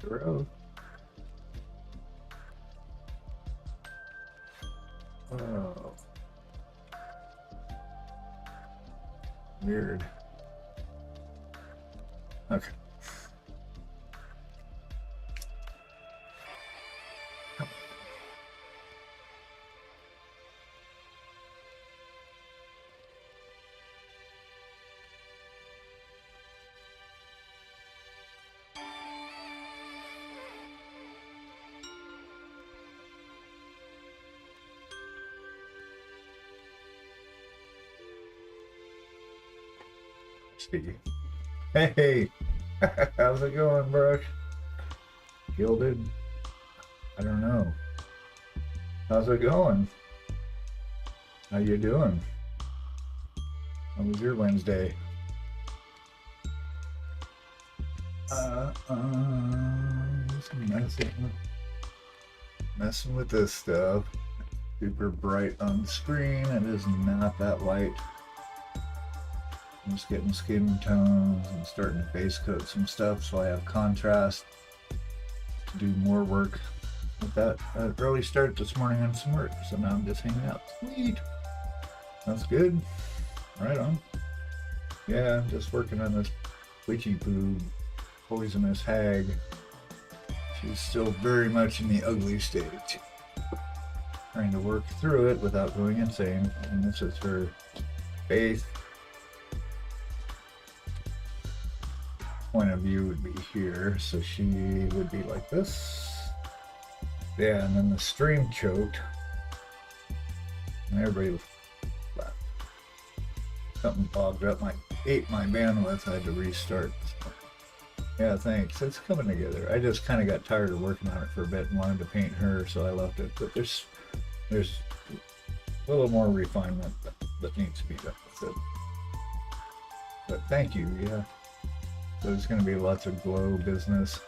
Gross. Oh. Weird. Okay. See. Hey, how's it going, Brooke? Gilded? I don't know. How's it going? How you doing? How was your Wednesday? Messing with this stuff. Super bright on the screen. It is not that light. I'm just getting skin tones and starting to base coat some stuff so I have contrast to do more work with that. Early start this morning on some work, so now I'm just hanging out. Sweet. That's good. Right on. Yeah, I'm just working on this Witchipoo poisonous hag. She's still very much in the ugly stage. Trying to work through it without going insane. And this is her faith. Point of view would be here, so she would be like this. Yeah, and then the stream choked. And everybody left. Something bogged up ate my bandwidth. I had to restart. Yeah, thanks. It's coming together. I just kind of got tired of working on it for a bit and wanted to paint her, so I left it. But there's a little more refinement that needs to be done with it. But thank you, yeah. So there's going to be lots of glow business,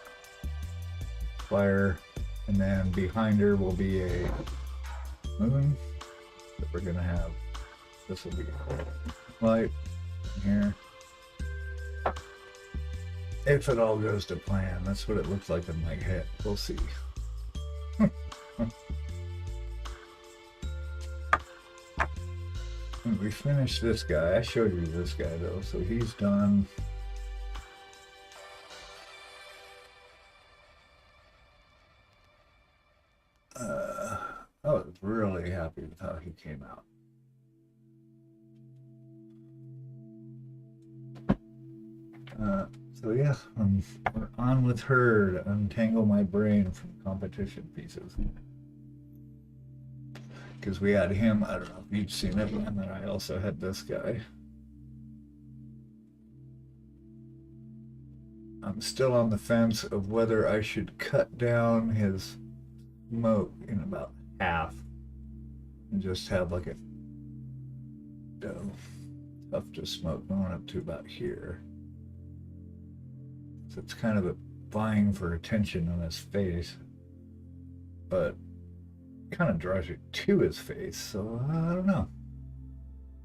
fire, and then behind her will be a moon that we're going to have. This will be light here. If it all goes to plan, that's what it looks like in my head. We'll see. We finished this guy. I showed you this guy though, so he's done. I was really happy with how he came out. So yeah, we're on with her to untangle my brain from competition pieces. Because we had him, I don't know if you've seen it, and then I also had this guy. I'm still on the fence of whether I should cut down his smoke in about half and just have like a tough to smoke going up to about here. So it's kind of vying for attention on his face, but kind of draws you to his face, so I don't know.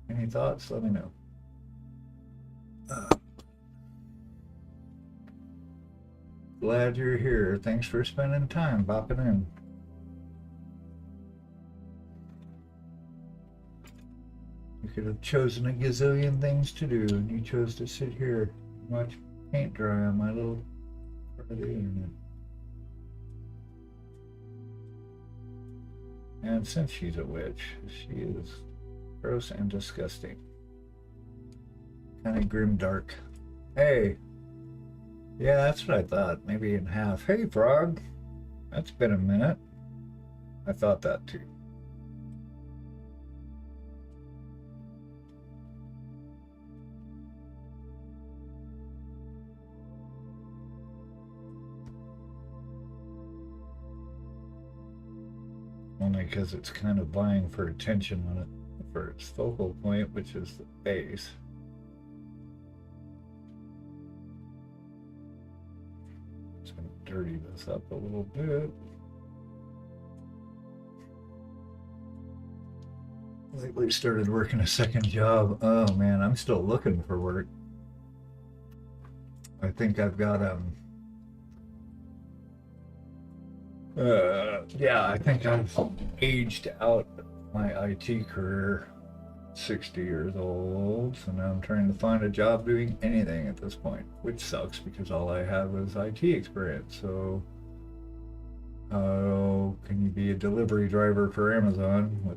Any thoughts? Let me know. Glad you're here. Thanks for spending time bopping in. You could have chosen a gazillion things to do, and you chose to sit here and watch paint dry on my little part of the internet. And since she's a witch, she is gross and disgusting. Kind of grim dark. Hey! Yeah, that's what I thought. Maybe in half. Hey, Frog! That's been a minute. I thought that too. Only because it's kind of vying for attention on it for its focal point, which is the base. Just going to dirty this up a little bit. Lately started working a second job. Oh man, I'm still looking for work. I think I've got Yeah, I think I've aged out my IT career. 60 years old, so now I'm trying to find a job doing anything at this point, which sucks because all I have is IT experience. So, can you be a delivery driver for Amazon?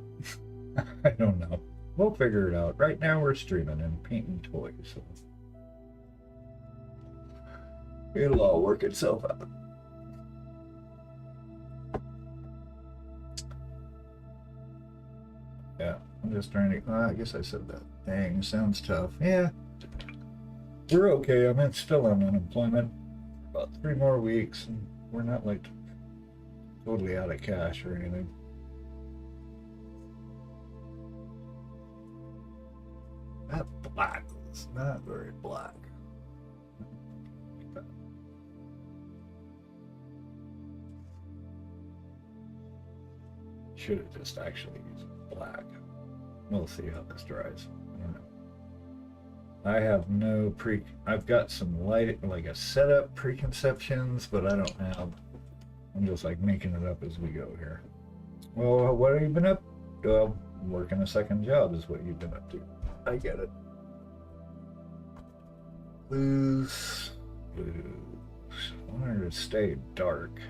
I don't know. We'll figure it out. Right now, we're streaming and painting toys, so it'll all work itself out. Yeah, I'm just trying to. I guess I said that. Dang, sounds tough. Yeah, we're okay. I'm still on unemployment. About 3 more weeks, and we're not like totally out of cash or anything. That black is not very black. Should have just actually used black. We'll see how this dries. I have no I've got some light, like a setup preconceptions, but I don't have. I'm just like making it up as we go here. Well, what have you been up? Well, working a second job is what you've been up to. I get it. Blues. I wanted to stay dark.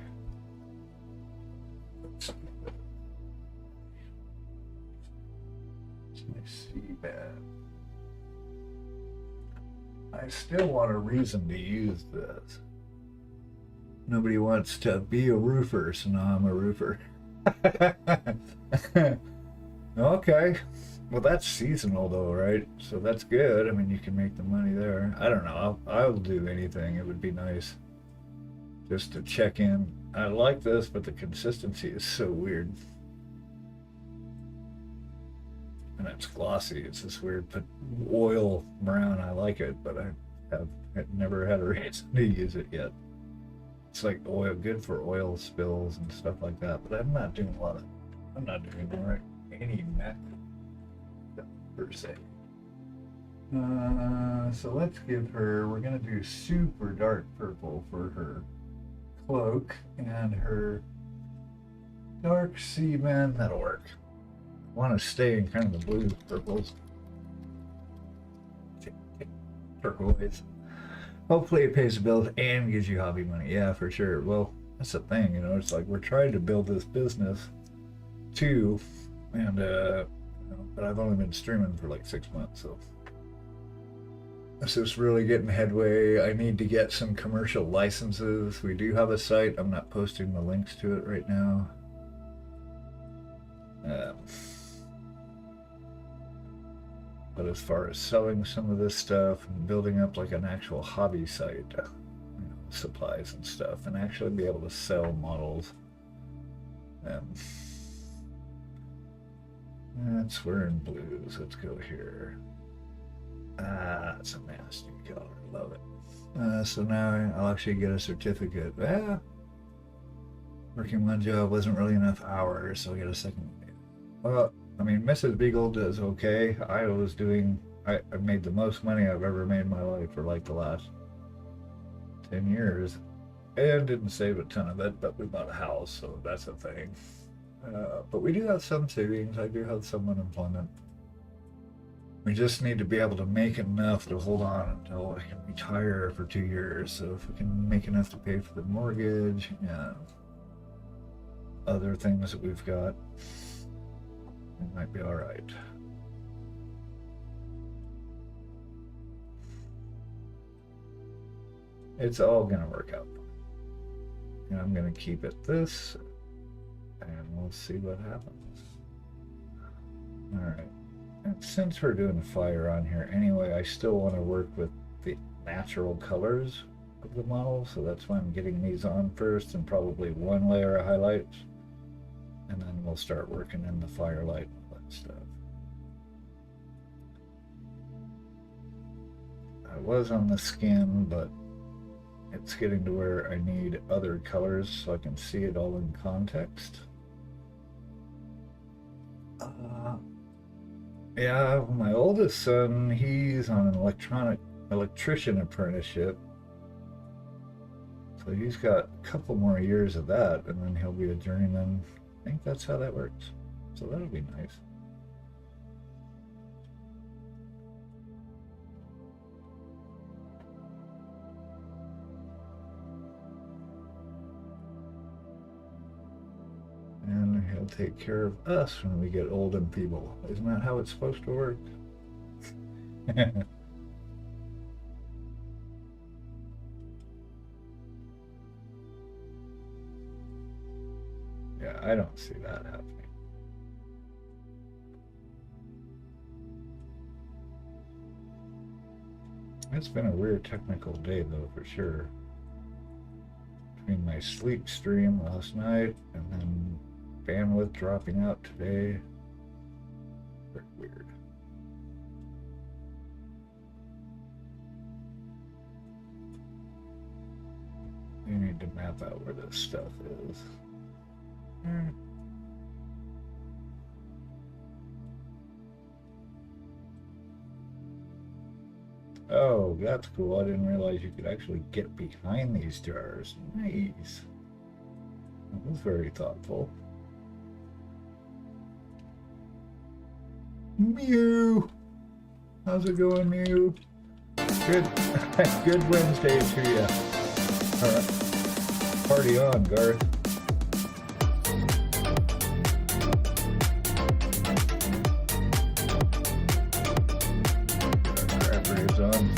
I see that. I still want a reason to use this. Nobody wants to be a roofer, so now I'm a roofer. Okay. Well, that's seasonal though, right? So that's good. I mean, you can make the money there. I don't know. I'll do anything. It would be nice just to check in. I like this, but the consistency is so weird. And it's glossy. It's this weird oil brown. I like it, but I've never had a reason to use it yet. It's like oil, good for oil spills and stuff like that. But I'm not doing any matte per se. So let's give her. We're gonna do super dark purple for her cloak and her dark seaman. That'll work. Want to stay in kind of the blue purples, turquoise. Hopefully it pays the bills and gives you hobby money. Yeah, for sure. Well, that's the thing, you know. It's like we're trying to build this business too, and but I've only been streaming for like 6 months, so this is really getting headway. I need to get some commercial licenses. We do have a site. I'm not posting the links to it right now. But as far as selling some of this stuff and building up like an actual hobby site, supplies and stuff, and actually be able to sell models, that's we're in blues. Let's go here. It's a nasty color. Love it. So now I'll actually get a certificate. Working one job wasn't really enough hours, so I get a second. Well, I mean, Mrs. Beagle does okay. I made the most money I've ever made in my life for like the last 10 years. And didn't save a ton of it, but we bought a house, so that's a thing. But we do have some savings. I do have some unemployment. We just need to be able to make enough to hold on until I can retire for 2 years. So if we can make enough to pay for the mortgage and other things that we've got, it might be all right. It's all gonna work out. And I'm gonna keep it this, and we'll see what happens. All right. And since we're doing fire on here anyway, I still want to work with the natural colors of the model, so that's why I'm getting these on first, and probably one layer of highlights, and then we'll start working in the firelight and all that stuff. I was on the skin, but it's getting to where I need other colors so I can see it all in context. Yeah, my oldest son, he's on an electrician apprenticeship. So he's got a couple more years of that, and then he'll be a journeyman. I think that's how that works. So that'll be nice. And he'll take care of us when we get old and feeble. Isn't that how it's supposed to work? Yeah, I don't see that happening. It's been a weird technical day, though, for sure. Between my sleep stream last night and then bandwidth dropping out today. Very weird. You need to map out where this stuff is. Oh, that's cool. I didn't realize you could actually get behind these jars. Nice. That was very thoughtful. Mew! How's it going, Mew? Good, good Wednesday to you. All right. Party on, Garth. On.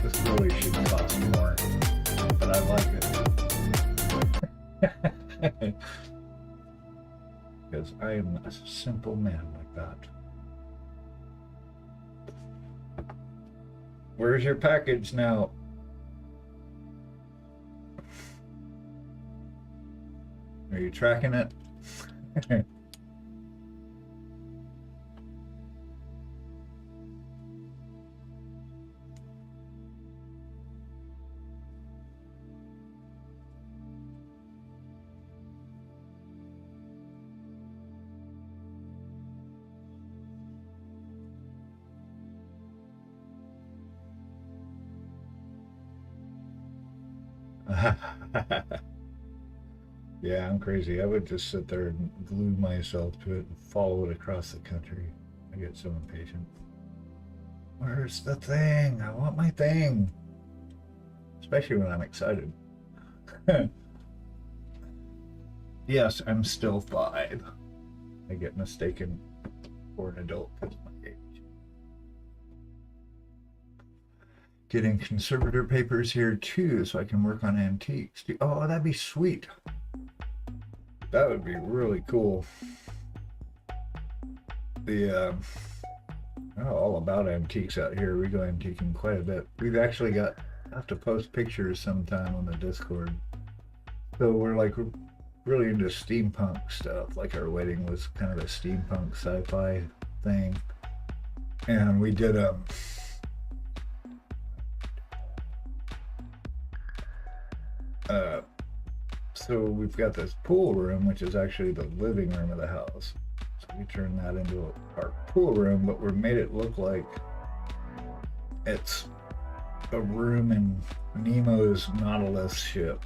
this really should cost more, but I like it. Because I am a simple man like that. Where's your package now? Are you tracking it? Yeah, I'm crazy. I would just sit there and glue myself to it and follow it across the country. I get so impatient. Where's the thing? I want my thing. Especially when I'm excited. Yes, I'm still 5. I get mistaken for an adult because of my age. Getting conservator papers here too, so I can work on antiques. Oh, that'd be sweet. That would be really cool. The all about antiques out here. We go antiquing quite a bit. We've actually got, I have to post pictures sometime on the Discord. So we're like really into steampunk stuff. Like our wedding was kind of a steampunk sci-fi thing, and we did so we've got this pool room, which is actually the living room of the house. So we turned that into our pool room, but we made it look like it's a room in Nemo's Nautilus ship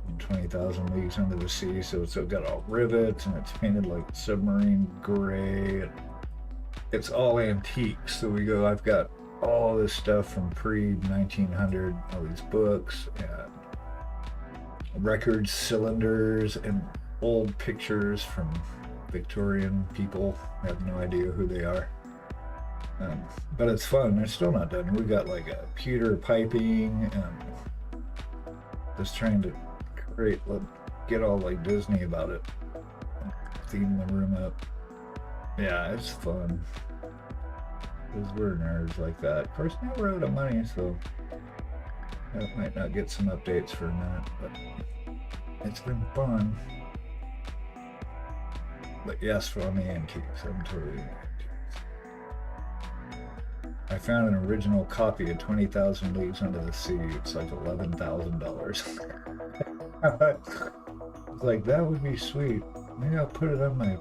from 20,000 Leagues Under the Sea. So it's got all rivets and it's painted like submarine gray. And it's all antique. So we go, I've got all this stuff from pre-1900, all these books and records, cylinders, and old pictures from Victorian people. I have no idea who they are. But it's fun. They're still not done. We got like a pewter piping and just trying to get all like Disney about it. Theme the room up. Yeah, it's fun. Because we're nerds like that. Of course, now we're out of money, so that might not get some updates for a minute, but it's been fun. But yes, on the antiques, I'm totally into antiques. I found an original copy of 20,000 Leagues Under the Sea. It's like $11,000. I was like, that would be sweet. Maybe I'll put it on my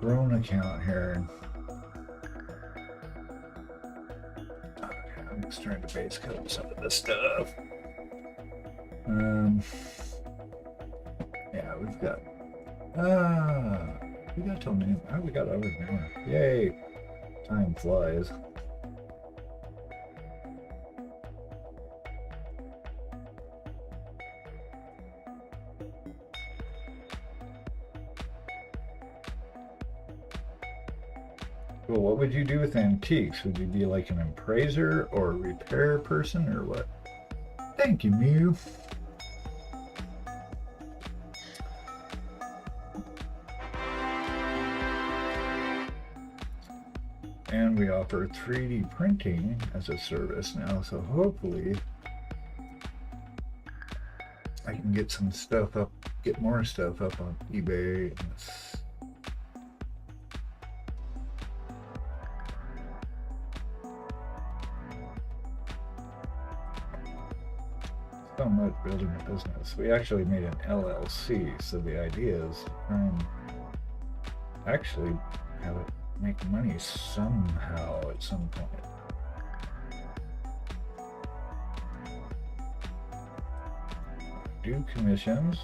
Chrome account here. Okay, I'm just trying to base coat some of this stuff. Yeah, we've got we got till noon. Oh, we got over an hour. Yay! Time flies. Well, what would you do with antiques? Would you be like an appraiser or a repair person or what? Thank you, Mew. And we offer 3D printing as a service now, so hopefully I can get some stuff up, get more stuff up on eBay. So much building a business. We actually made an LLC, so the idea is to try and actually have it make money somehow at some point. Do commissions.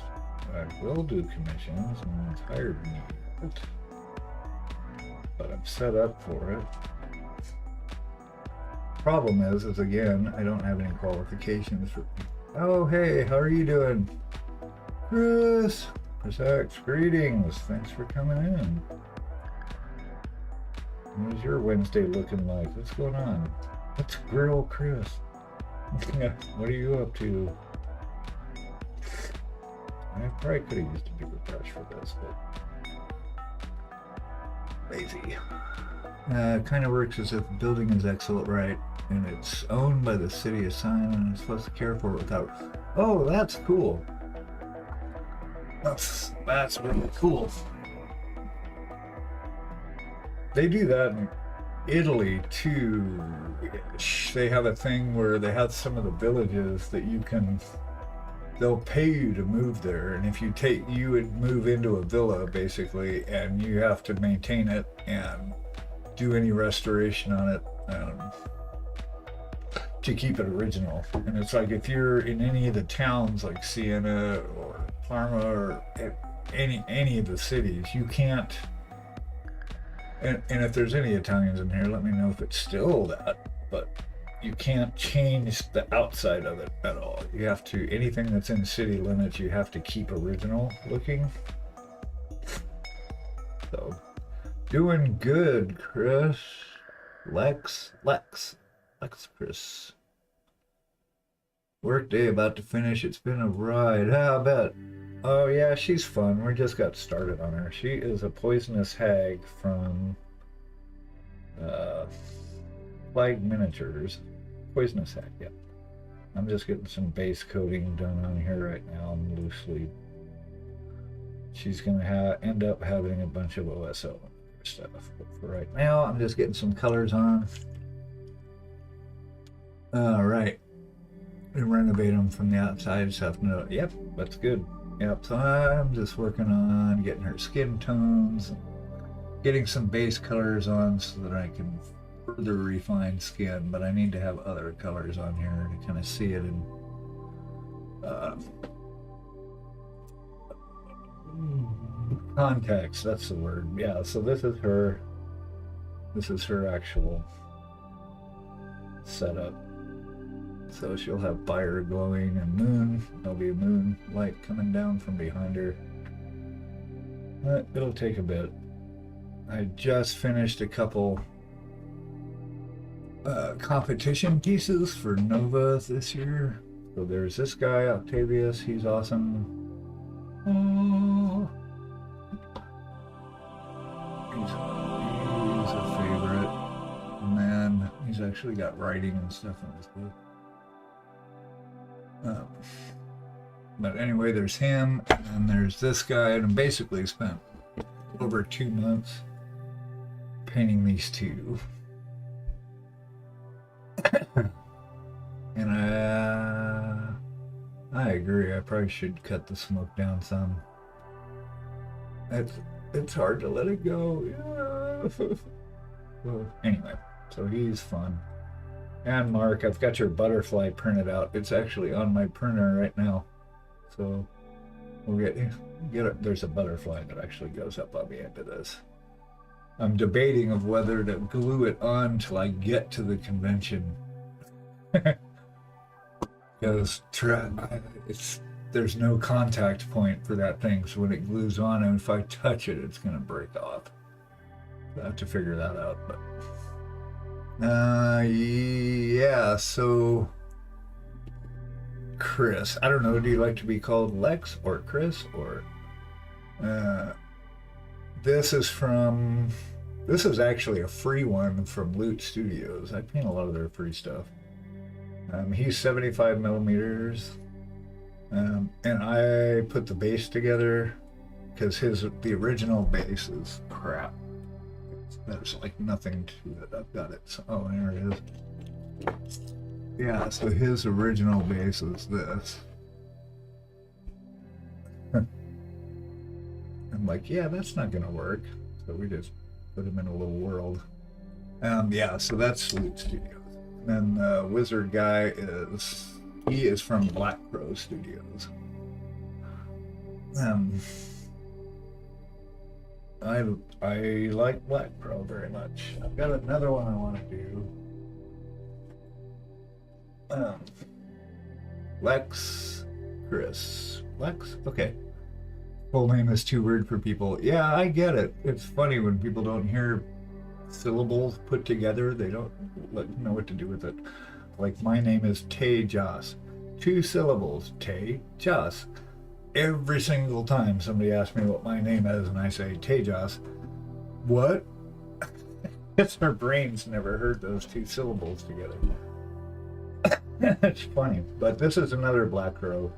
I will do commissions. No one's hired me yet, but I'm set up for it. Problem is again, I don't have any qualifications for. Oh, hey, how are you doing? Chris X, greetings. Thanks for coming in. What is your Wednesday looking like? What's going on? Let's grill Chris. What are you up to? I probably could have used a bigger brush for this, but lazy. Kind of works as if the building is excellent, right? And it's owned by the city of Sion and is supposed to care for it without. Oh, that's cool. That's really cool. They do that in Italy too. They have a thing where they have some of the villages that you can. They'll pay you to move there, and if you would move into a villa basically, and you have to maintain it and do any restoration on it to keep it original. And it's like if you're in any of the towns like Siena or Parma or any of the cities, you can't. And if there's any Italians in here, let me know if it's still that. But you can't change the outside of it at all. You have to, anything that's in city limits, you have to keep original looking. So, doing good, Chris. Lex, Chris. Workday about to finish. It's been a ride. How about? Oh yeah, she's fun. We just got started on her. She is a poisonous hag from Flag Miniatures. Poisonous hag, yeah. I'm just getting some base coating done on here right now. I'm loosely. She's gonna end up having a bunch of OSO stuff. But for right now, I'm just getting some colors on. All right. And renovate them from the outside. Stuff. No, yep, that's good. Yep, so I'm just working on getting her skin tones, getting some base colors on so that I can further refine skin, but I need to have other colors on here to kind of see it in context. That's the word. Yeah, so this is her actual setup. So she'll have fire glowing and moon. There'll be a moon light coming down from behind her. But it'll take a bit. I just finished a couple competition pieces for Nova this year. So there's this guy, Octavius. He's awesome. Oh. He's a favorite. And then he's actually got writing and stuff in his book. But anyway, there's him, and there's this guy, and I basically spent over 2 months painting these two. And I agree, I probably should cut the smoke down some. It's hard to let it go. Yeah. Well, anyway, so he's fun. And Mark, I've got your butterfly printed out. It's actually on my printer right now. So we'll there's a butterfly that actually goes up on the end of this. I'm debating of whether to glue it on till I get to the convention. Because there's no contact point for that thing, so when it glues on, and if I touch it, it's gonna break off. So I have to figure that out. But yeah. So Chris, I don't know. Do you like to be called Lex or Chris or? This is actually a free one from Loot Studios. I paint a lot of their free stuff. He's 75 millimeters, and I put the base together because the original base is crap. There's like nothing to it. I've got it. Oh, there it is. Yeah, so his original base is this. I'm like, yeah, that's not gonna work. So we just put him in a little world. Yeah, so that's Loot Studios. And the wizard guy is from Black Crow Studios. I like Black Crow very much. I've got another one I want to do. Lex, Chris, Lex. Okay. Full name is too weird for people. Yeah, I get it. It's funny when people don't hear syllables put together, they don't know what to do with it. Like my name is Tejas. 2 syllables, Tejas. Every single time somebody asks me what my name is and I say Tejas, what? It's our brains never heard those 2 syllables together. It's funny, but this is another Black Crow.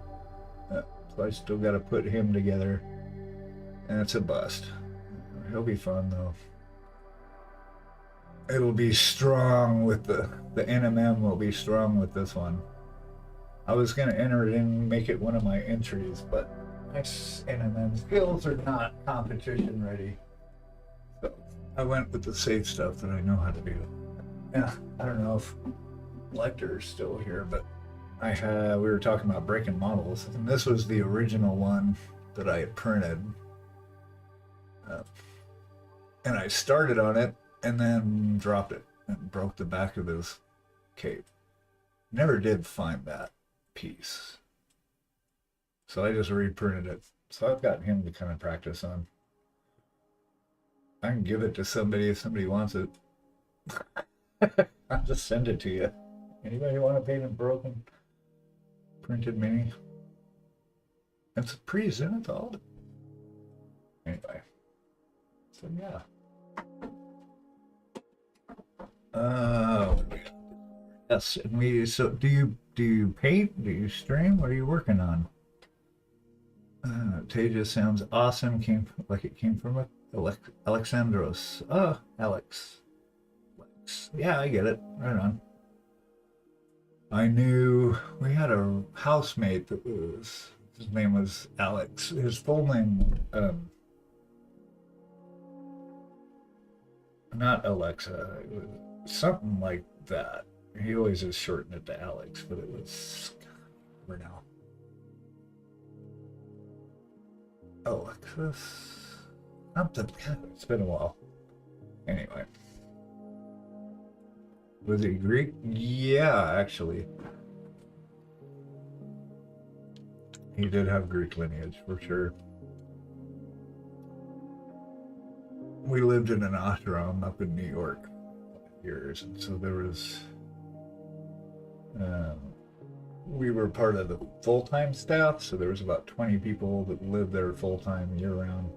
So I still got to put him together, and it's a bust. He'll be fun though. It'll be strong with the NMM will be strong with this one. I was gonna enter it in, make it one of my entries, but my NMM skills are not competition ready. So I went with the safe stuff that I know how to do. Yeah, I don't know if Lecter's still here, but we were talking about breaking models, and this was the original one that I had printed. And I started on it and then dropped it and broke the back of his cape. Never did find that piece. So I just reprinted it. So I've got him to kind of practice on. I can give it to somebody if somebody wants it. I'll just send it to you. Anybody want to paint a broken printed mini? It's a pre-Zenithal. Anyway. So yeah. Yes, and so do you paint? Do you stream? What are you working on? Teja sounds awesome. It came from Alexandros. Oh, Alex. Yeah, I get it. Right on. I knew we had a housemate that his name was Alex. His full name, not Alexa, it was something like that. He always just shortened it to Alex, but it was for now. Alexis, something. It's been a while. Anyway. Was he Greek? Yeah, actually. He did have Greek lineage, for sure. We lived in an ashram up in New York for years, and so there was... we were part of the full-time staff, so there was about 20 people that lived there full-time year-round.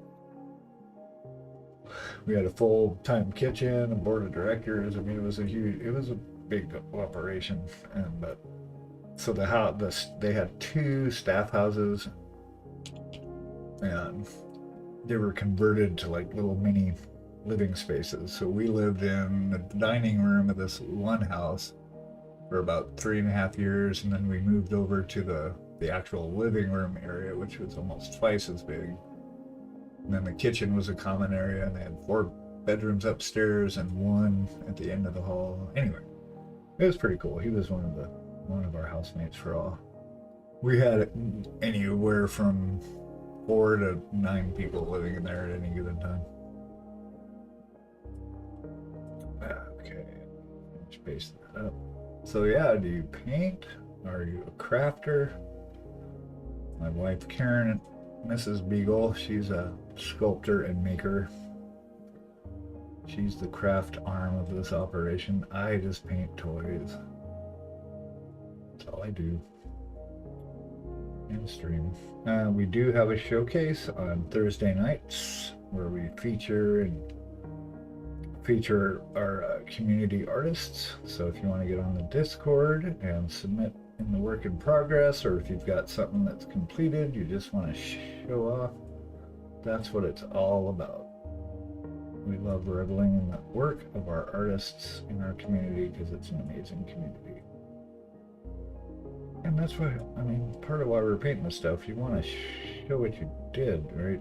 We had a full-time kitchen, a board of directors. I mean, it was a big operation. But so they had 2 staff houses, and they were converted to like little mini living spaces. So we lived in the dining room of this one house for about 3.5 years, and then we moved over to the actual living room area, which was almost twice as big. And then the kitchen was a common area, and they had 4 bedrooms upstairs and 1 at the end of the hall. Anyway, it was pretty cool. He was one of our housemates for all. We had anywhere from 4 to 9 people living in there at any given time. Okay, finish pasting that up. So yeah, do you paint? Are you a crafter? My wife Karen, Mrs. Beagle, she's a sculptor and maker. She's the craft arm of this operation. I just paint toys. That's all I do. And stream. We do have a showcase on Thursday nights where we feature our community artists. So if you want to get on the Discord and submit in the work in progress, or if you've got something that's completed you just want to show off, that's what it's all about. We love reveling in the work of our artists in our community because it's an amazing community. And that's why, I mean, part of why we're painting this stuff, you want to show what you did, right?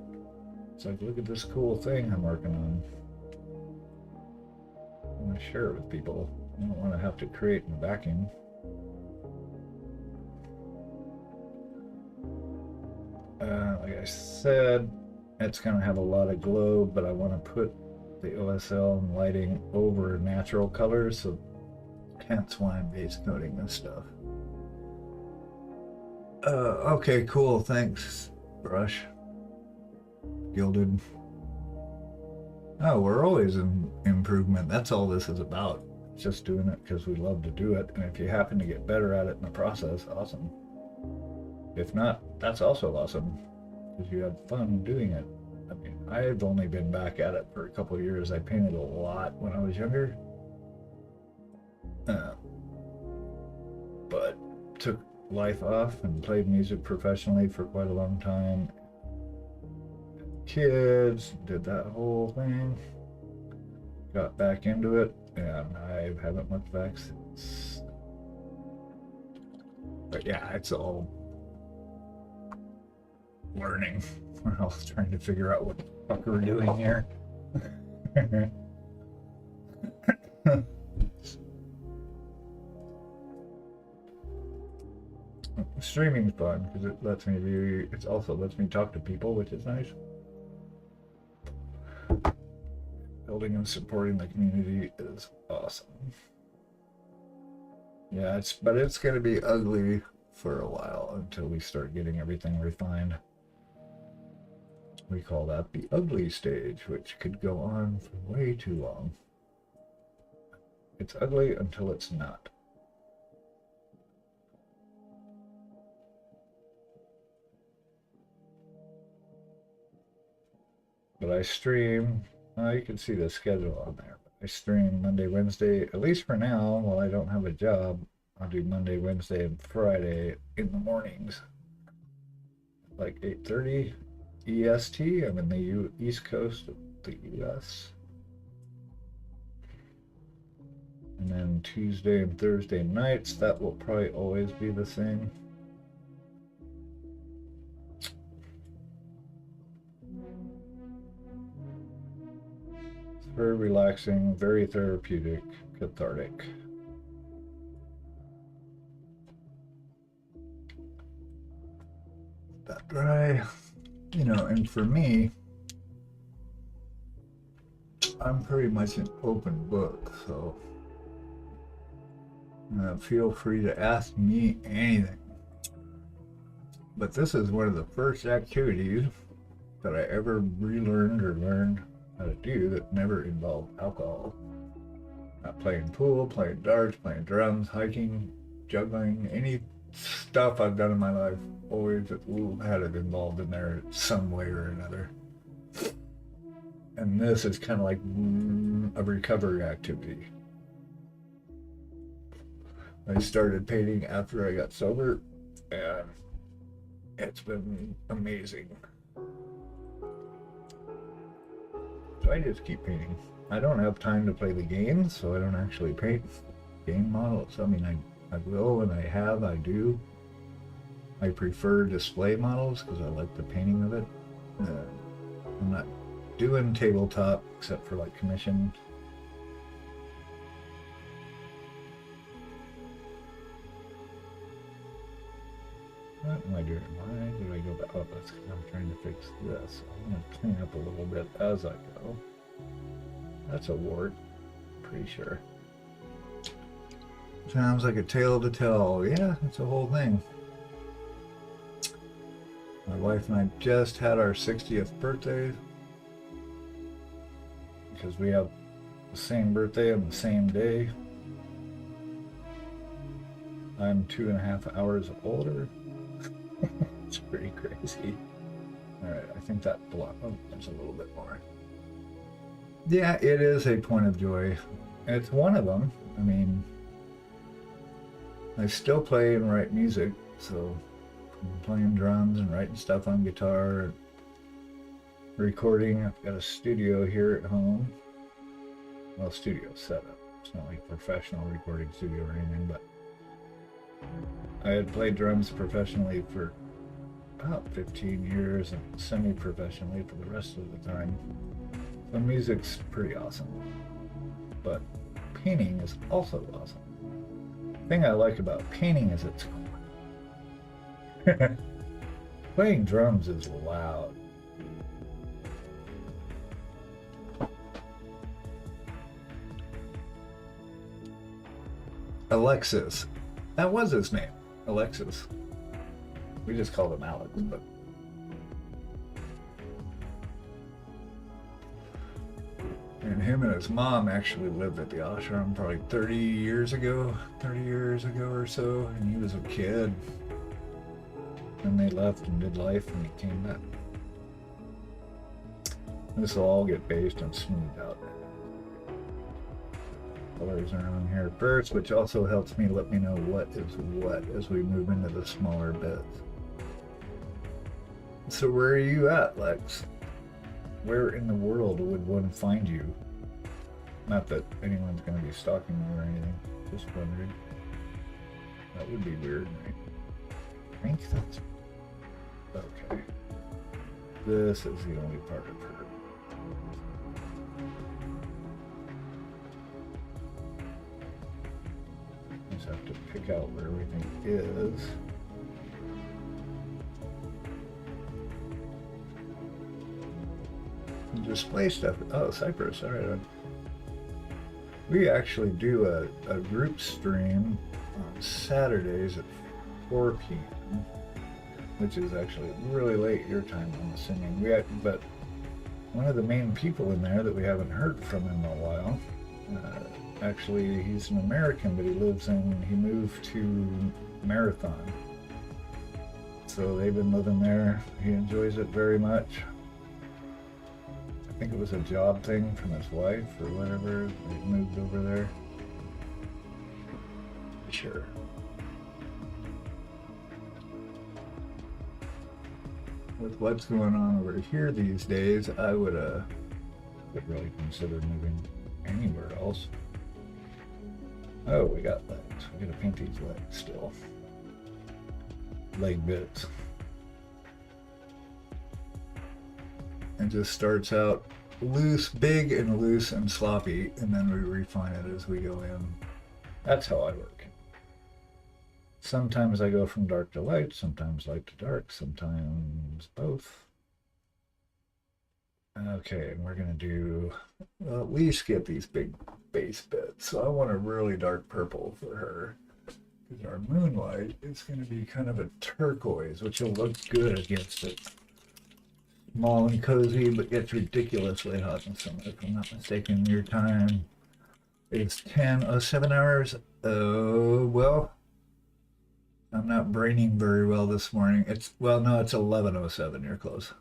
It's like, look at this cool thing I'm working on. I want to share it with people. I don't want to have to create in a vacuum. Like I said, it's going to have a lot of glow, but I want to put the OSL and lighting over natural colors, so that's why I'm base coating this stuff. Okay, cool, thanks, Brush. Gilded. Oh, we're always in improvement. That's all this is about. It's just doing it because we love to do it, and if you happen to get better at it in the process, awesome. If not, that's also awesome, because you have fun doing it. I mean, I've only been back at it for a couple of years. I painted a lot when I was younger, but took life off and played music professionally for quite a long time. Kids, did that whole thing, got back into it, and I haven't looked back since. But yeah, it's all learning. We're all trying to figure out what the fuck we're doing here. Streaming's fun because it lets me view. It also lets me talk to people, which is nice. Building and supporting the community is awesome. Yeah, but it's going to be ugly for a while until we start getting everything refined. We call that the ugly stage, which could go on for way too long. It's ugly until it's not. But I stream, you can see the schedule on there. I stream Monday, Wednesday, at least for now, while I don't have a job. I'll do Monday, Wednesday, and Friday in the mornings, like 8:30 EST. I'm in the East Coast of the US. And then Tuesday and Thursday nights, that will probably always be the same. It's very relaxing, very therapeutic, cathartic. That dry, you know, and for me, I'm pretty much an open book, so feel free to ask me anything. But this is one of the first activities that I ever relearned or learned how to do that never involved alcohol. Not playing pool, playing darts, playing drums, hiking, juggling, any stuff I've done in my life, always had it involved in there some way or another. And this is kind of like a recovery activity. I started painting after I got sober, and it's been amazing. So I just keep painting. I don't have time to play the games, so I don't actually paint game models. I mean, I will, and I do. I prefer display models because I like the painting of it. I'm doing tabletop except for like commission. What am I doing? Why did I go back? Oh, that's because I'm trying to fix this. I'm going to clean up a little bit as I go. That's a wart, pretty sure. Sounds like a tale to tell. Yeah, it's a whole thing. My wife and I just had our 60th birthday because we have the same birthday on the same day. I'm 2.5 hours older. It's pretty crazy. Alright, I think that block. Oh, there's a little bit more. Yeah, it is a point of joy. It's one of them. I mean, I still play and write music, so I'm playing drums and writing stuff on guitar, recording. I've got a studio here at home. Well, studio setup. It's not like a professional recording studio or anything, but I had played drums professionally for about 15 years and semi-professionally for the rest of the time. So music's pretty awesome, but painting is also awesome. The thing I like about painting is it's playing drums is loud. Alexis. That was his name. Alexis. We just called him Alex, but and him and his mom actually lived at the ashram probably 30 years ago or so, and he was a kid. And they left and did life and he came back. This will all get based and smoothed out. Colors around here first, which also helps me let me know what is what as we move into the smaller bits. So where are you at, Lex? Where in the world would one find you? Not that anyone's going to be stalking you or anything, just wondering. That would be weird, right? I think that's... Okay. This is the only part of her. Just have to pick out where everything is. Display stuff. Oh, Cypress. All right. We actually do a group stream on Saturdays at 4 p.m., which is actually really late your time, I'm assuming. But one of the main people in there that we haven't heard from in a while, actually he's an American, but he moved to Marathon. So they've been living there. He enjoys it very much. I think it was a job thing from his wife or whatever. They moved over there. Sure. With what's going on over here these days, I would really consider moving anywhere else. Oh, we got legs. We gotta paint these legs still. Leg bits. It just starts out loose, big and loose and sloppy, and then we refine it as we go in. That's how I work. Sometimes I go from dark to light, sometimes light to dark, sometimes both. Okay, and we're gonna do, well, at least get these big base bits. So I want a really dark purple for her, because our moonlight is gonna be kind of a turquoise, which will look good against it. Small and cozy, but gets ridiculously hot in summer. If I'm not mistaken, your time is 7 hours. Oh, well, I'm not braining very well this morning. Well, no, it's 11:07. You're close.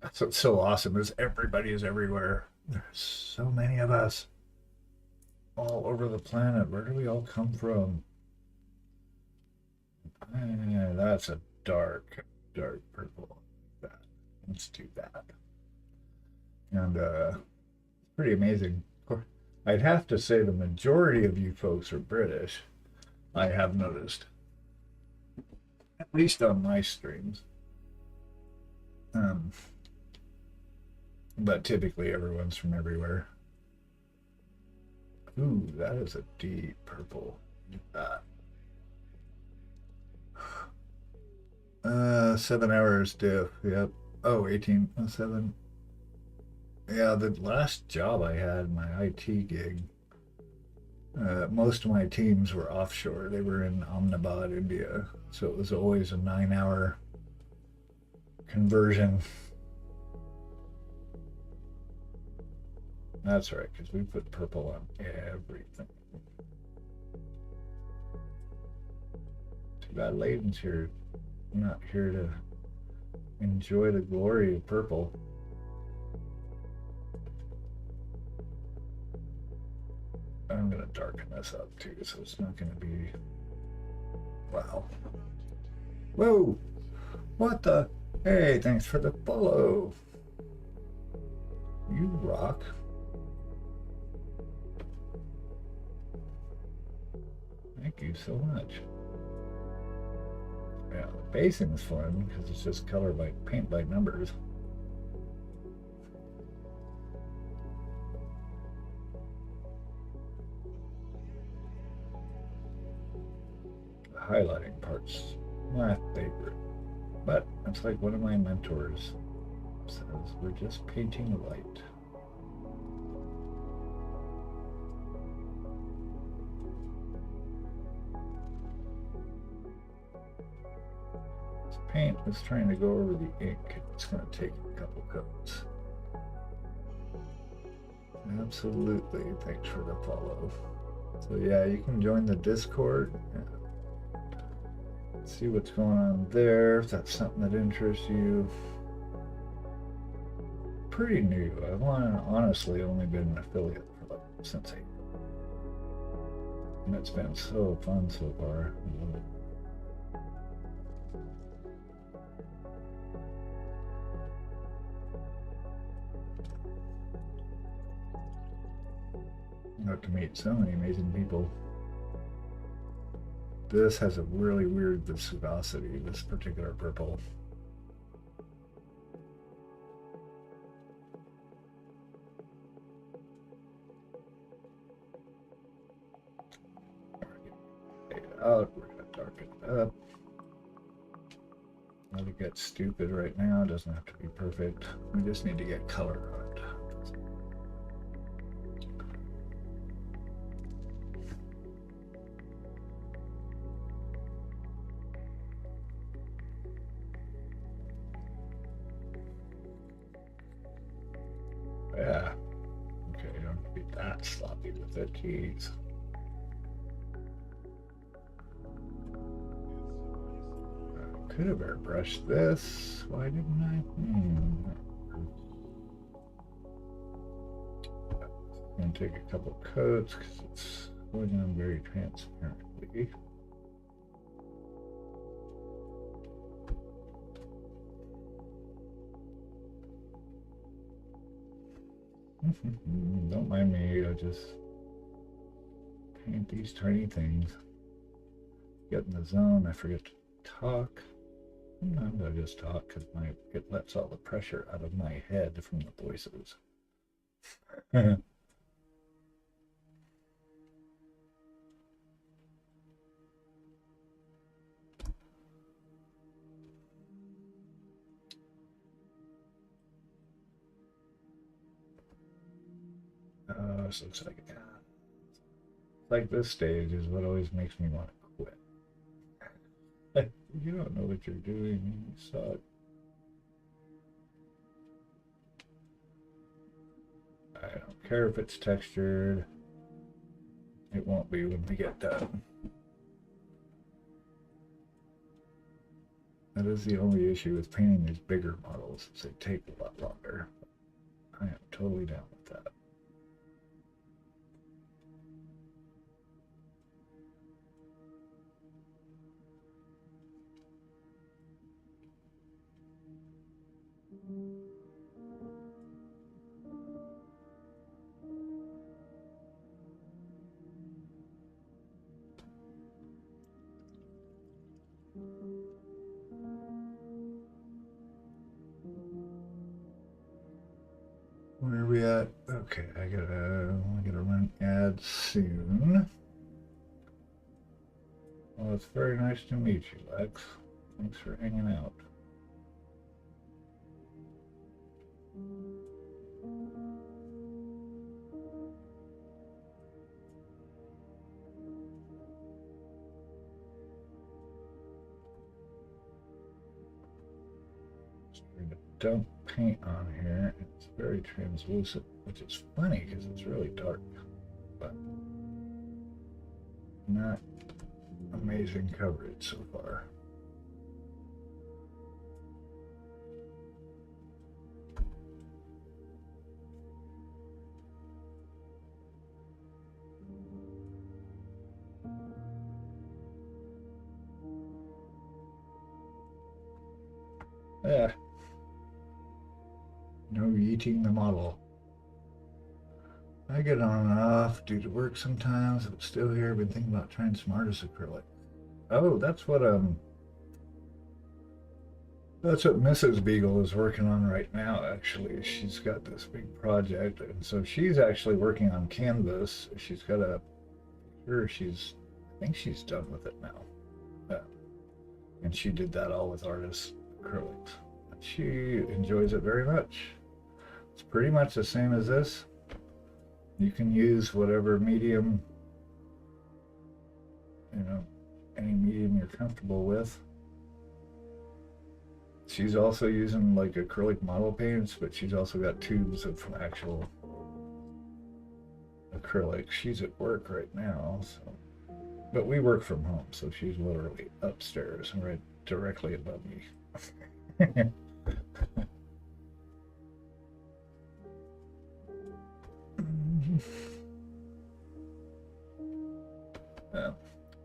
That's what's so awesome is everybody is everywhere. There's so many of us all over the planet. Where do we all come from? That's a dark purple. Let's do that. And it's pretty amazing. I'd have to say the majority of you folks are British, I have noticed. At least on my streams. Um, but typically everyone's from everywhere. Ooh, that is a deep purple. Uh, 7 hours diff. Yep. Oh, 18. Oh, 7. Yeah, the last job I had, my IT gig, most of my teams were offshore. They were in Ahmedabad, India. So it was always a 9 hour conversion. That's right, because we put purple on everything. Too bad Layden's here. I'm not here to enjoy the glory of purple. I'm going to darken this up too, so it's not going to be... Wow. Whoa! What the? Hey, thanks for the follow. You rock. Thank you so much. Yeah, the basing's fun because it's just color by paint by numbers. The highlighting part's my favorite. But it's like one of my mentors says, we're just painting light. This paint is trying to go over the ink. It's going to take a couple coats. Absolutely. Thanks for the follow. So yeah, you can join the Discord. See what's going on there, if that's something that interests you. Pretty new. I've honestly only been an affiliate for like since April. And it's been so fun so far. I love it. I got to meet so many amazing people. This has a really weird viscosity, this particular purple. Out, we're going to darken it up. Let it get stupid right now, it doesn't have to be perfect. We just need to get color on it. Yeah. Okay, don't be that sloppy with it, jeez. I could have airbrushed this. Why didn't I? I'm going to take a couple coats because it's going on very transparently. Don't mind me, I just paint these tiny things. Get in the zone, I forget to talk. Sometimes I just talk because it lets all the pressure out of my head from the voices. This looks like this stage is what always makes me want to quit. You don't know what you're doing, you suck. I don't care if it's textured. It won't be when we get done. That is the only issue with painting these bigger models, is they take a lot longer. I am totally down with that. Okay, I gotta run ads soon. Well, it's very nice to meet you, Lex. Thanks for hanging out. Dump paint on here. It's very translucent, which is funny because it's really dark, but not amazing coverage so far. Yeah. No eating the model. I get on and off due to work sometimes. I'm still here. I've been thinking about trying smartest acrylic. Oh, that's what Mrs. Beagle is working on right now, actually. She's got this big project, and so she's actually working on canvas. She's got a I think she's done with it now. And she did that all with artist acrylics. She enjoys it very much. It's pretty much the same as this. You can use whatever medium, any medium you're comfortable with. She's also using like acrylic model paints, but she's also got tubes of actual acrylic. She's at work right now, but we work from home, so she's literally upstairs and right directly above me.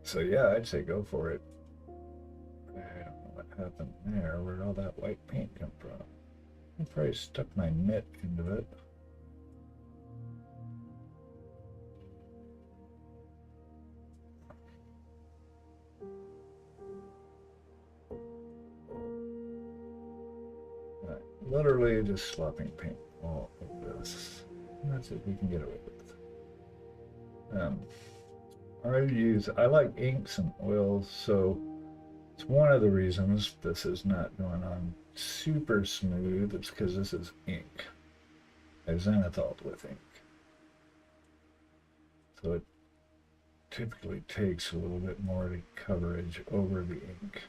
So yeah, I'd say go for it. I don't know what happened there. Where'd all that white paint come from? I probably stuck my mitt into it. Literally just slopping paint all over this. And that's it we can get away with. I like inks and oils, so it's one of the reasons this is not going on super smooth. It's because this is ink. I zenithal with ink. So it typically takes a little bit more coverage over the ink.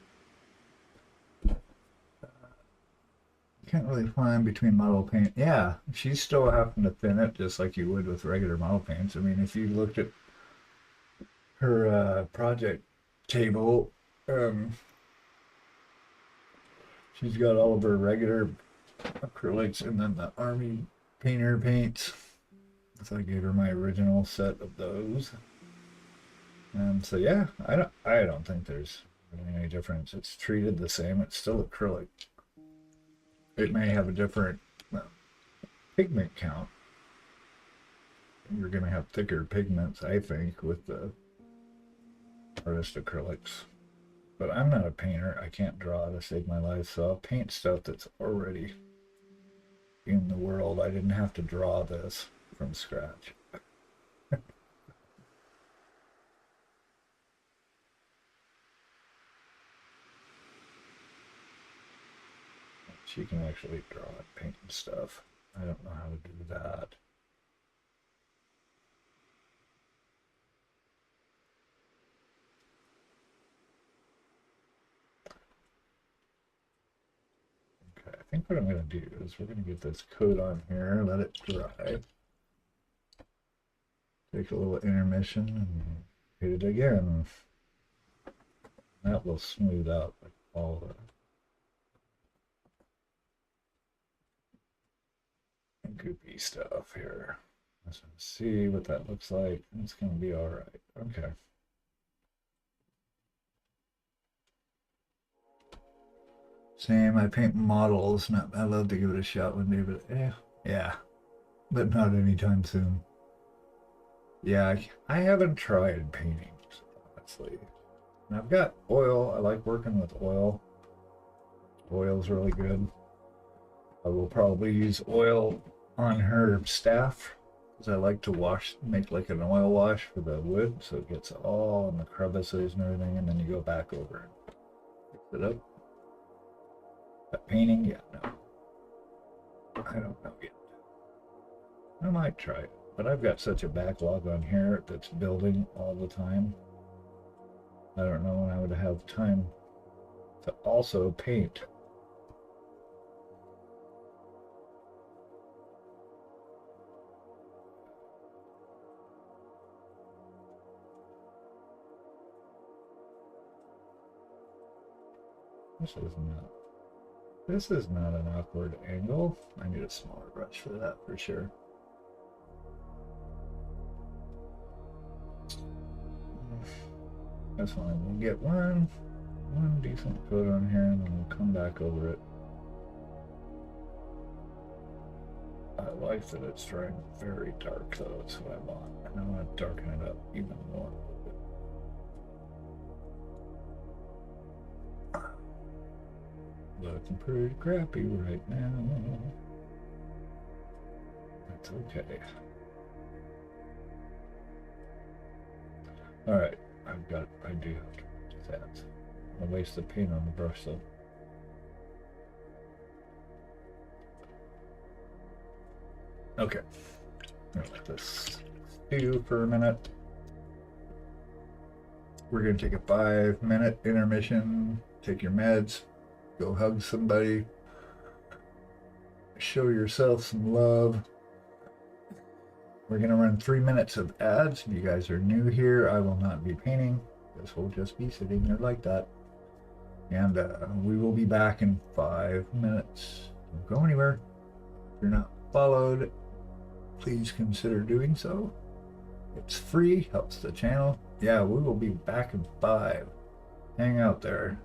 Can't really find between model paint. Yeah, she's still having to thin it just like you would with regular model paints. I mean, if you looked at her project table, she's got all of her regular acrylics and then the army painter paints. So I gave her my original set of those. So yeah, I don't think there's really any difference. It's treated the same. It's still acrylic. It may have a different pigment count. You're going to have thicker pigments, I think, with the artist acrylics. But I'm not a painter. I can't draw to save my life, so I'll paint stuff that's already in the world. I didn't have to draw this from scratch. She can actually draw and paint and stuff. I don't know how to do that. Okay, I think what I'm going to do is we're going to get this coat on here, let it dry. Take a little intermission and hit it again. That will smooth out like all the goopy stuff here. Let's see what that looks like. It's going to be all right. Okay. Same, I paint models. I love to give it a shot one day, but yeah, but not anytime soon. Yeah, I haven't tried painting, honestly. And I've got oil. I like working with oil. Oil's really good. I will probably use oil on her staff because I like to make like an oil wash for the wood, so it gets all in the crevices and everything, and then you go back over and fix it up. That painting, yeah, no. I don't know yet. I might try it, but I've got such a backlog on here that's building all the time. I don't know when I would have time to also paint. This is not an awkward angle. I need a smaller brush for that for sure. That's fine. We'll get one decent coat on here and then we'll come back over it. I like that it's drying very dark though. That's what I want. And I want to darken it up even more. Looking pretty crappy right now. That's okay. Alright, I do have to do that. I'll waste the paint on the brush though. Okay. I'm gonna let this stew for a minute. We're gonna take a 5-minute intermission, take your meds, go hug somebody, show yourself some love. We're going to run 3 minutes of ads. If you guys are new here, I will not be painting. This will just be sitting there like that. And we will be back in 5 minutes. Don't go anywhere. If you're not followed, please consider doing so. It's free, helps the channel. Yeah, we will be back in 5. Hang out there.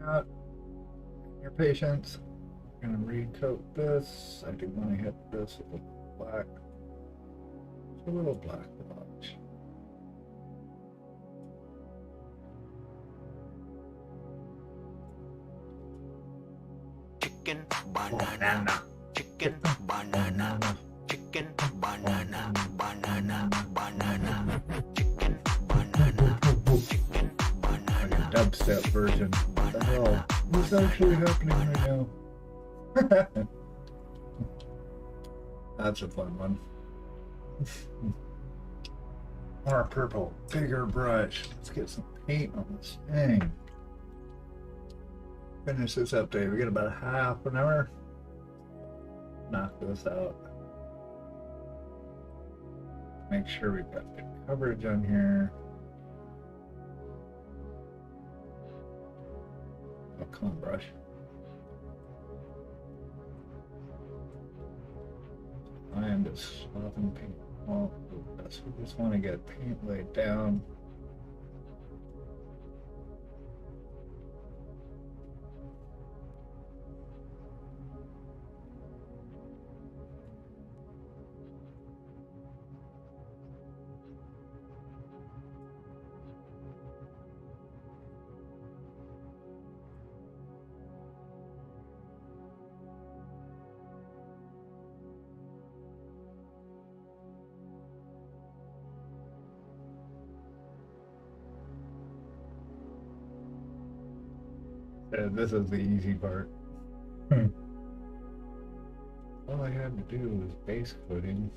out your patience. I'm gonna recoat this. I do want to hit this with black. Just a little black blotch. Chicken, banana, chicken, banana, chicken, banana, banana, banana, chicken, banana, chicken, banana. Like a dubstep version. What the hell? What's actually happening right now? That's a fun one. More purple, bigger brush. Let's get some paint on this thing. Finish this up, Dave. We got about half an hour. Knock this out. Make sure we've got good coverage on here. Oh, come on, brush. I am just swapping paint all over this. We just want to get paint laid down. This is the easy part. All I had to do was base coating.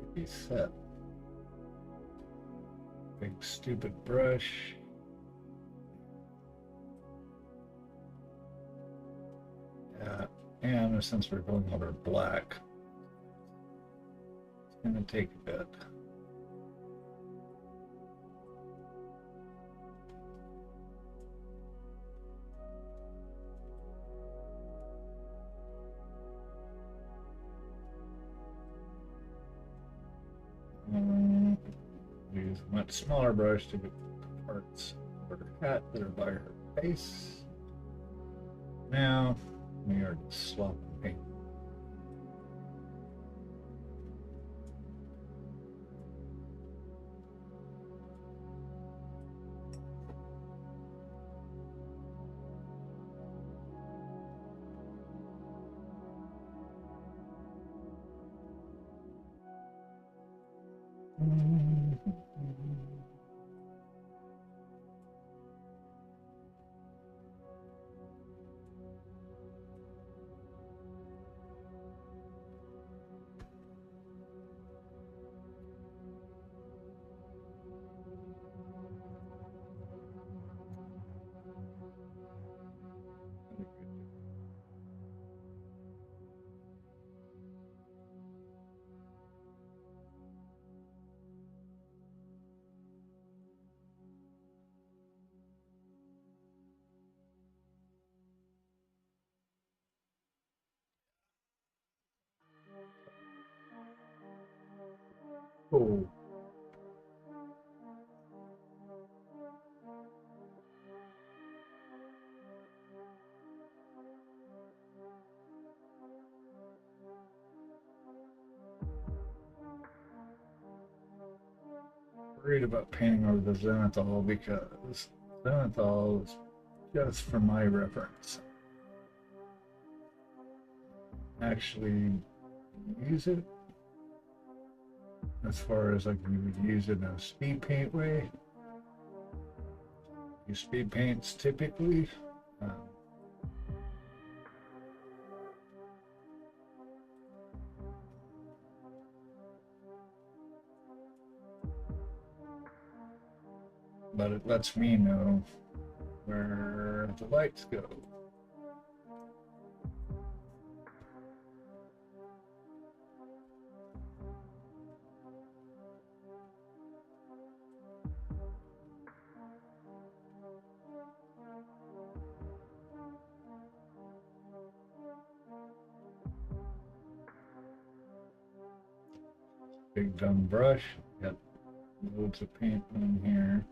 It'd be set. Big stupid brush. Yeah, and since we're going over black, it's gonna take a bit. Use a much smaller brush to get the parts of her hat that are by her face. Now we are just slopping paint. Oh. Worried about painting over the zenithal because zenithal is just for my reference. Actually use it as far as like you would use it in a speed paint way. Use speed paints typically. But it lets me know where the lights go. Big dumb brush, got loads of paint in here.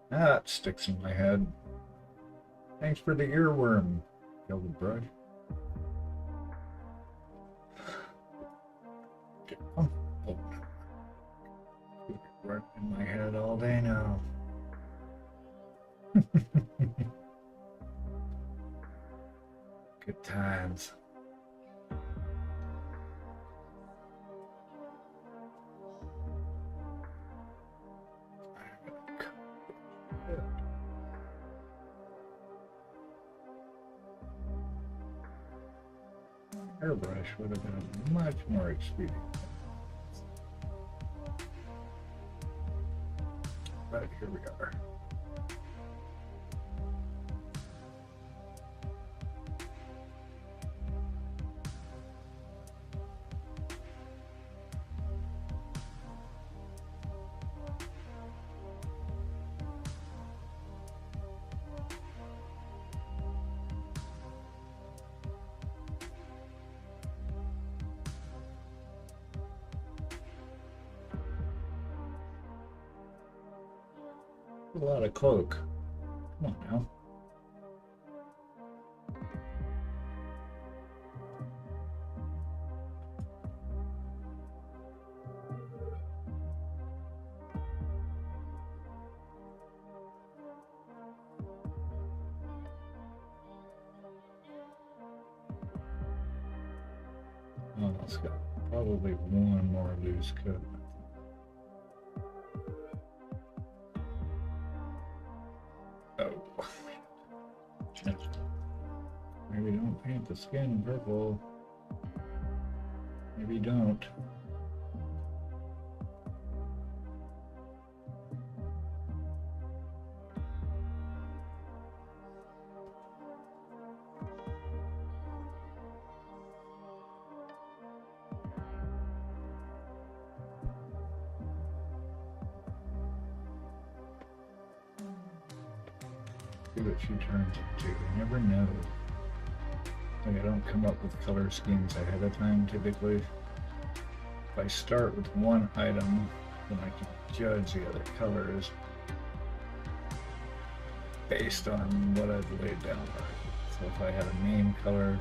That sticks in my head. Thanks for the earworm, Gilded Brush. Work in my head all day now. Good times. Airbrush would have been much more expedient. But here we are. A lot of cloak. Come on now. Oh, it's got probably one more loose cut. Maybe don't paint the skin purple. Maybe don't. See what she turns into. You never know. Like I don't come up with color schemes ahead of time typically. If I start with one item, then I can judge the other colors based on what I've laid down. So if I had a main color,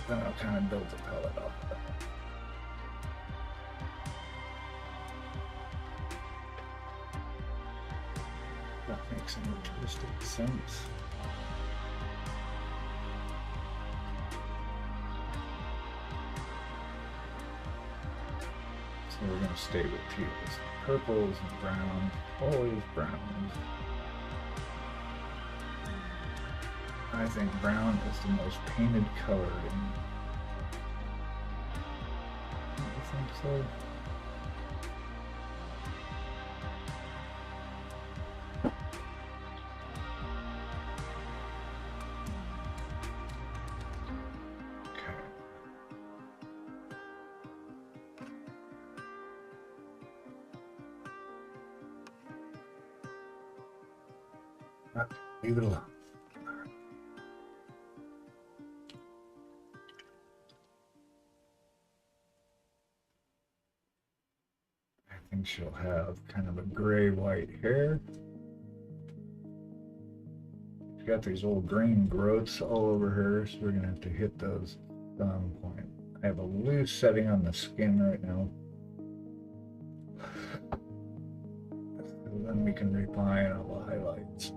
then I'll kind of build the palette off of that. That makes any twisted sense. So we're going to stay with teals. Purples and browns, always browns. I think brown is the most painted color in. I think so. Leave it alone. I think she'll have kind of a gray-white hair. She's got these old green growths all over her, so we're gonna have to hit those at some point. I have a loose setting on the skin right now. So then we can refine all the highlights.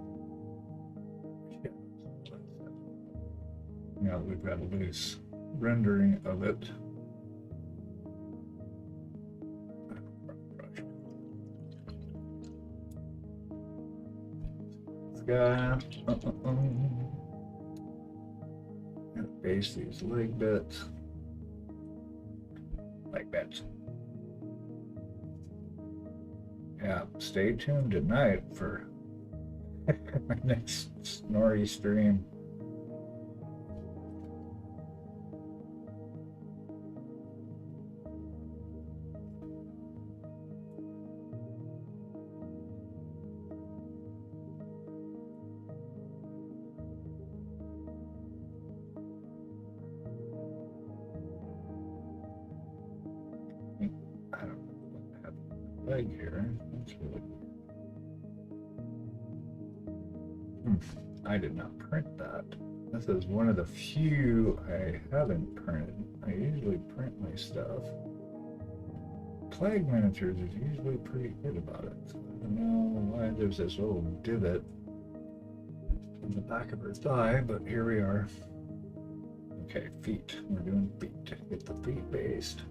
Now that we've got a loose rendering of it. This guy. And base these leg bits. Leg bits. Yeah, stay tuned tonight for my next Snorri stream. leg here. That's really I did not print that. This is one of the few I haven't printed. I usually print my stuff. Plague Miniatures is usually pretty good about it. So I don't know why there's this little divot in the back of her thigh, but here we are. Okay, feet. We're doing feet. Get the feet based.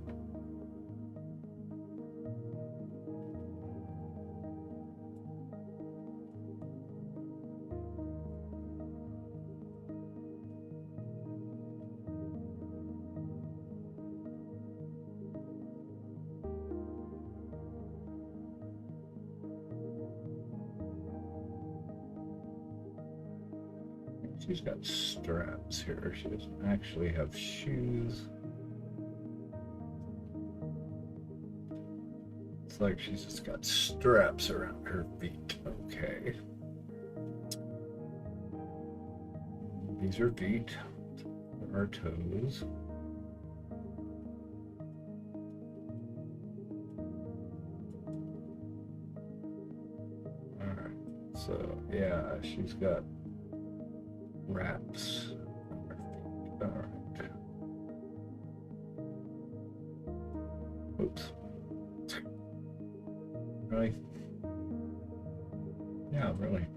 She's got straps here. She doesn't actually have shoes. It's like she's just got straps around her feet. Okay. These are feet. There are toes. Alright. So, yeah, she's got wraps on her feet. Alright. Oops. Really? Yeah, really.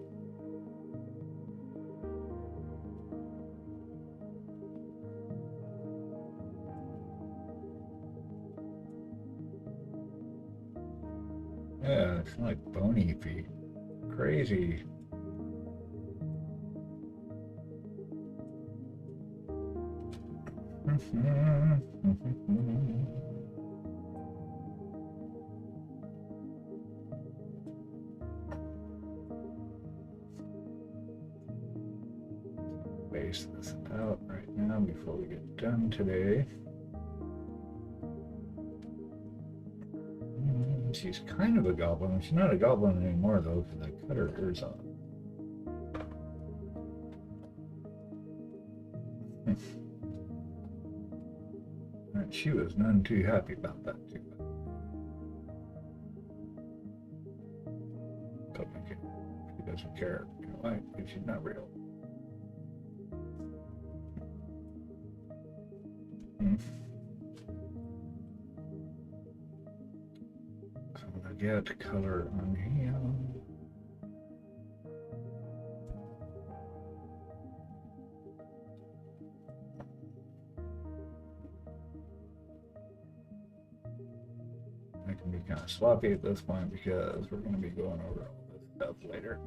Yeah, it's like bony feet. Crazy. Base this out right now before we get done today. She's kind of a goblin. She's not a goblin anymore though, because I cut her ears off. And she was none too happy about that too. But she doesn't care. You know why? Because she's not real. So I'm gonna get color on him. I can be kind of sloppy at this point because we're going to be going over all this stuff later.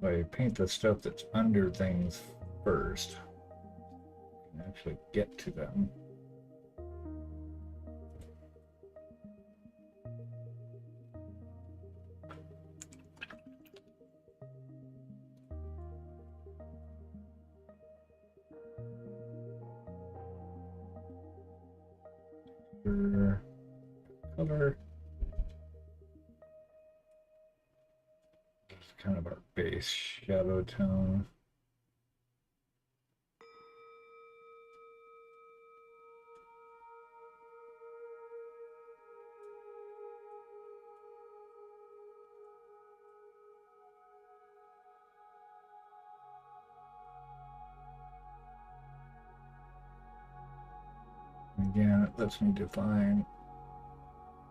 So I paint the stuff that's under things first. And actually get to them. Color. It's kind of our base shadow tone. Again, it lets me define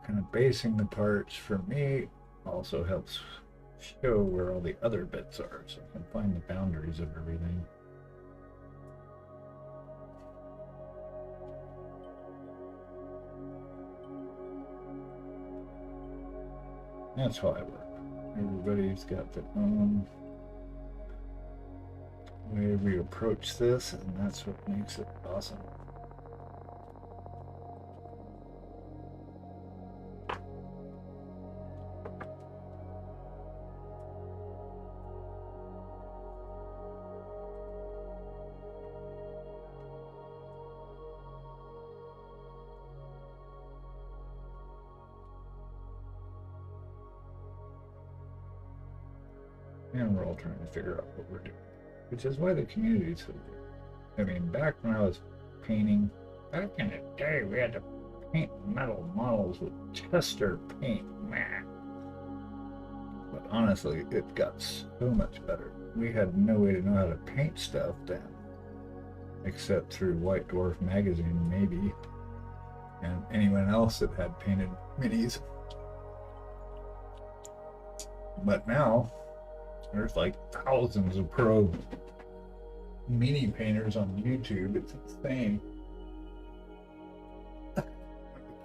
kind of basing the parts. For me also helps show where all the other bits are, so I can find the boundaries of everything. That's how I work. Everybody's got their own way we approach this, and that's what makes it awesome. And we're all trying to figure out what we're doing, which is why the community is so good. I mean, back when I was painting, back in the day, we had to paint metal models with tester paint. Meh. But honestly, it got so much better. We had no way to know how to paint stuff then, except through White Dwarf magazine, maybe, and anyone else that had painted minis. But now, there's like thousands of pro mini painters on YouTube. It's insane.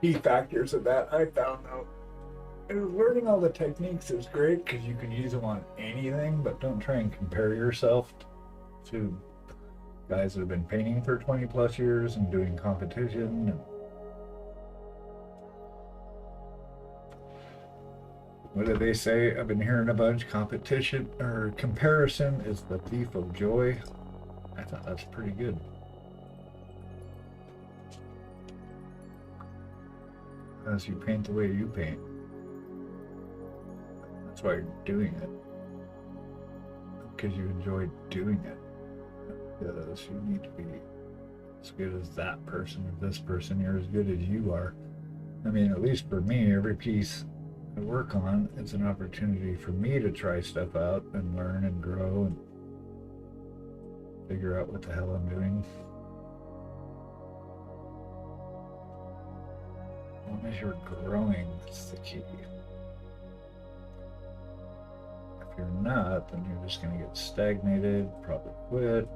Key factors of that I found out. Learning all the techniques is great because you can use them on anything, but don't try and compare yourself to guys that have been painting for 20 plus years and doing competition. And what do they say? I've been hearing a bunch. Competition or comparison is the thief of joy. I thought that's pretty good. As you paint the way you paint. That's why you're doing it. Because you enjoy doing it. Because you need to be as good as that person or this person. You're as good as you are. I mean, at least for me, every piece I work on, it's an opportunity for me to try stuff out and learn and grow and figure out what the hell I'm doing. As long as you're growing, that's the key. If you're not, then you're just going to get stagnated, probably quit.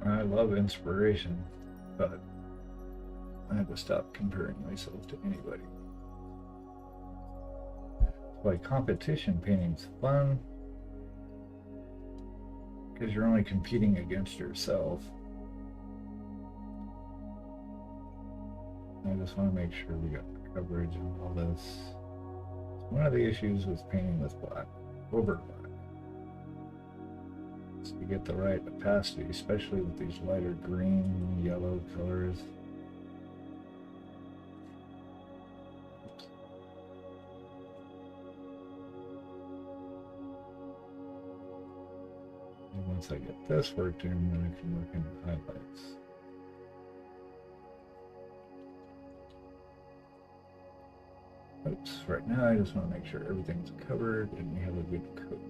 I love inspiration, but I had to stop comparing myself to anybody. Like competition painting's fun because you're only competing against yourself. I just want to make sure we got coverage and all this. It's one of the issues with painting with black, over black. So you get the right opacity, especially with these lighter green, yellow colors. And once I get this worked in, then I can work in highlights. Oops, right now I just want to make sure everything's covered and we have a good coat.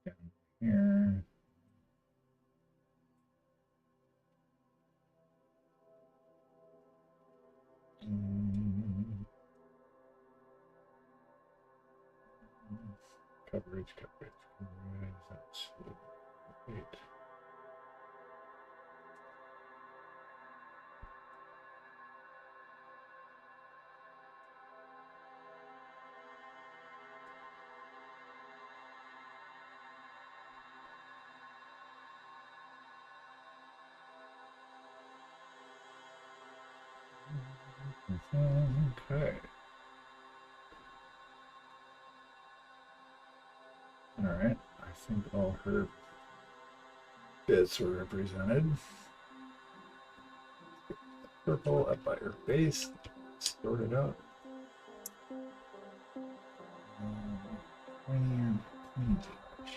Down here. Coverage. That's great. Okay. All right. I think all her bits are represented. Purple up by her base. Sort it out. Clean touch.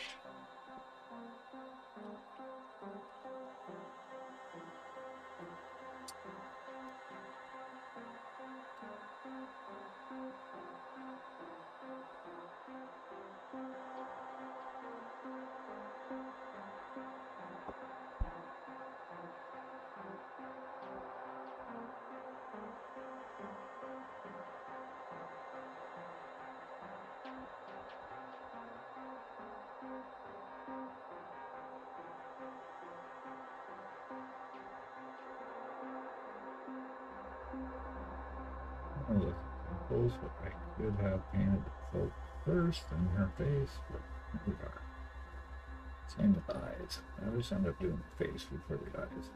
Oh, look, close, but I could have painted the folk first and her face, but here we are. Same with the eyes. I always end up doing the face before the eyes.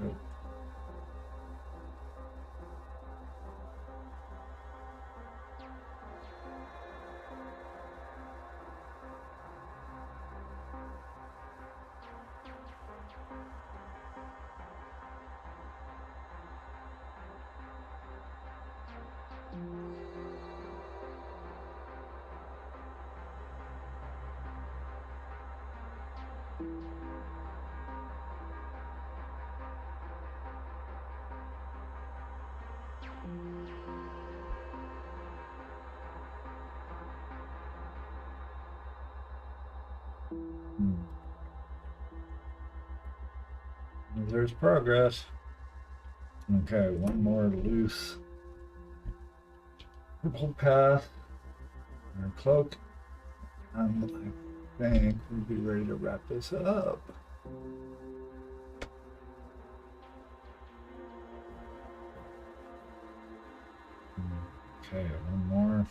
Oh. There's progress. Okay, one more loose purple path. Our cloak. And I think we'll be ready to wrap this up. Okay, one more.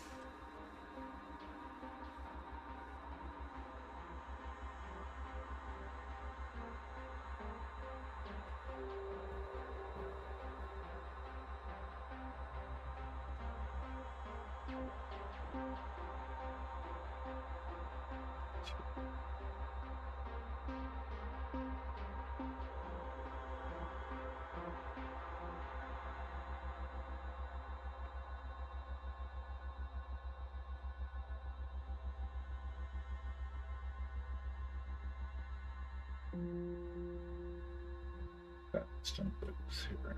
Let's jump this here.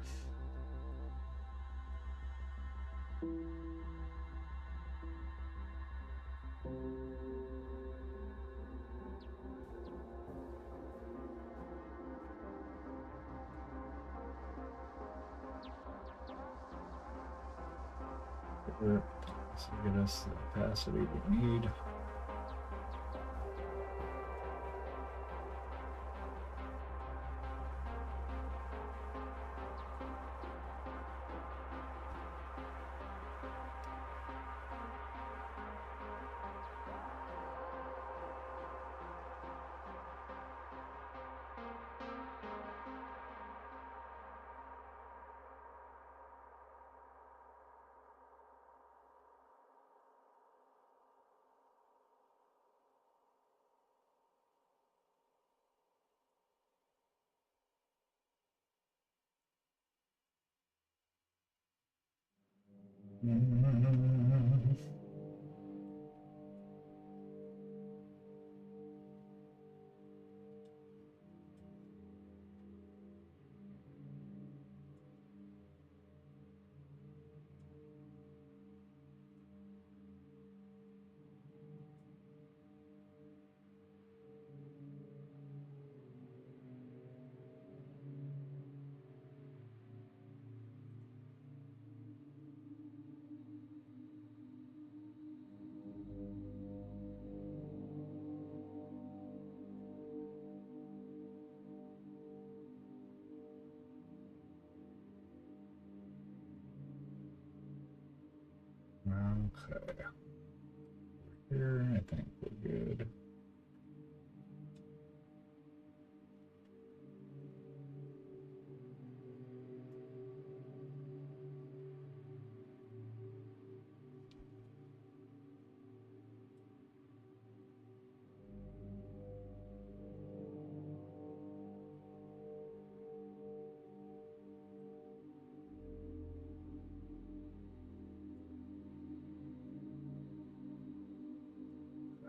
So get us the opacity we need. Okay. Here, I think we're good.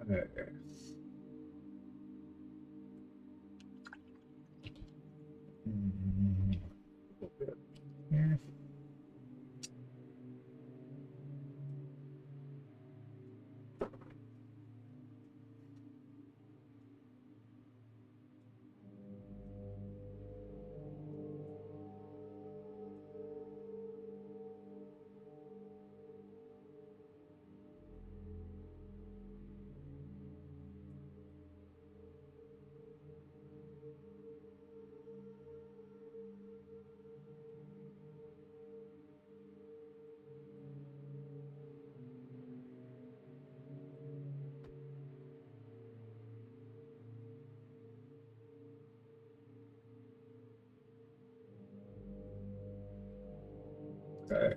Okay. A little bit here. Okay.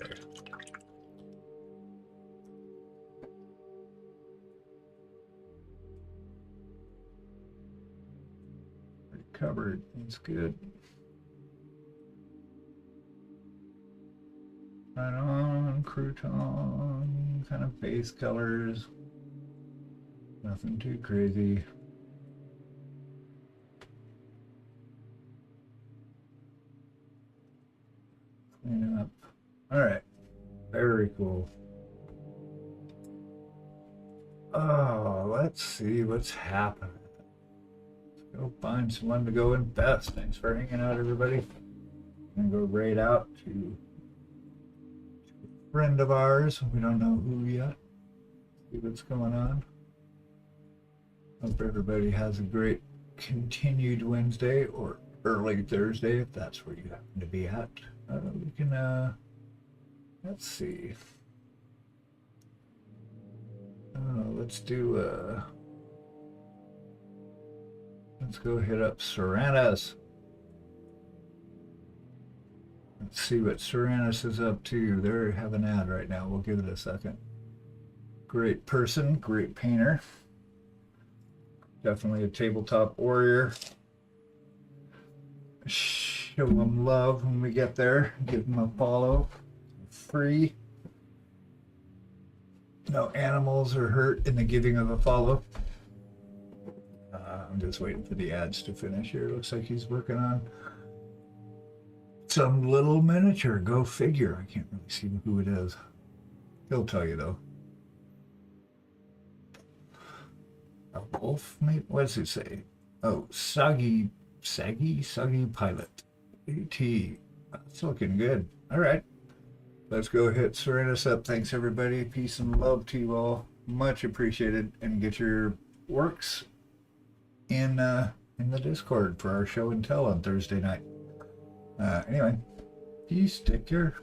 Covered. That's good. Right on, crouton, kind of base colors. Nothing too crazy. Clean up. All right. Very cool. Oh, let's see what's happening. Let's go find someone to go invest. Thanks for hanging out, everybody. I'm gonna go right out to a friend of ours. We don't know who yet. See what's going on. Hope everybody has a great continued Wednesday or early Thursday if that's where you happen to be at. We can, let's see. Let's do, let's go hit up Serenus. Let's see what Serenus is up to. They have an ad right now. We'll give it a second. Great person, great painter. Definitely a tabletop warrior. Show them love when we get there. Give them a follow. Free. No animals are hurt in the giving of a follow. I'm just waiting for the ads to finish here. Looks like he's working on some little miniature. Go figure. I can't really see who it is. He'll tell you though. A wolf, maybe? What does it say? Oh, Soggy Pilot. AT. That's looking good. All right. Let's go hit Serenus up. Thanks, everybody. Peace and love to you all. Much appreciated. And get your works in the Discord for our show and tell on Thursday night. Anyway, peace. Take care.